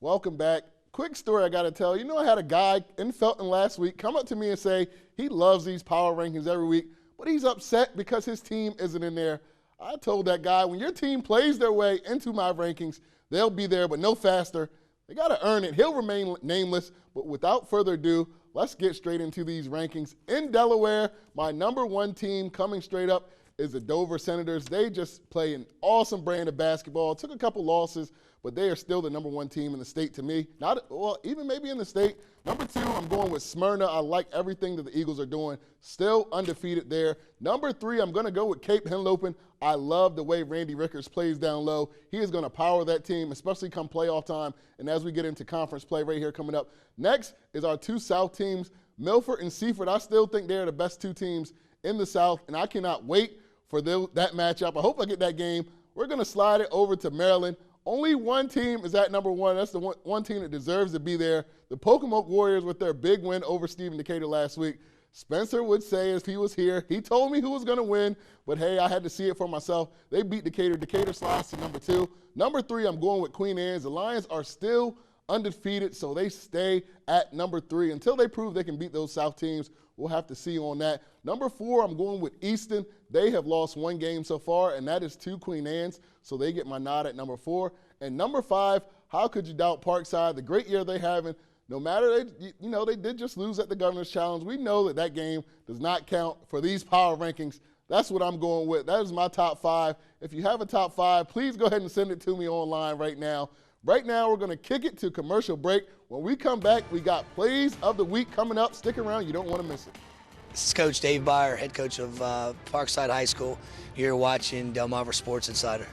Welcome back. Quick story I got to tell. You know, I had a guy in Felton last week come up to me and say he loves these power rankings every week, but he's upset because his team isn't in there. I told that guy, when your team plays their way into my rankings, they'll be there, but no faster. They got to earn it. He'll remain nameless, but without further ado, let's get straight into these rankings. In Delaware, my number one team coming straight up is the Dover Senators. They just play an awesome brand of basketball. Took a couple losses, but they are still the number one team in the state to me. Even maybe in the state. Number two, I'm going with Smyrna. I like everything that the Eagles are doing. Still undefeated there. Number three, I'm going to go with Cape Henlopen. I love the way Randy Rickers plays down low. He is going to power that team, especially come playoff time and as we get into conference play right here coming up. Next is our two South teams, Milford and Seaford. I still think they're the best two teams in the South, and I cannot wait for that matchup. I hope I get that game. We're going to slide it over to Maryland. Only one team is at number one. That's the one team that deserves to be there. The Pocomoke Warriors with their big win over Stephen Decatur last week. Spencer would say if he was here, he told me who was going to win, but hey, I had to see it for myself. They beat Decatur. Decatur slides to number two. Number three, I'm going with Queen Anne's. The Lions are still undefeated, so they stay at number three. Until they prove they can beat those South teams, we'll have to see on that. Number four, I'm going with Easton. They have lost one game so far, and that is to Queen Anne's, so they get my nod at number four. And number five, how could you doubt Parkside? The great year they're having. No matter, they did just lose at the Governor's Challenge. We know that game does not count for these power rankings. That's what I'm going with. That is my top five. If you have a top five, please go ahead and send it to me online right now. Right now, we're going to kick it to commercial break. When we come back, we got plays of the week coming up. Stick around. You don't want to miss it. This is Coach Dave Byer, head coach of Parkside High School. You're watching Delmarva Sports Insider.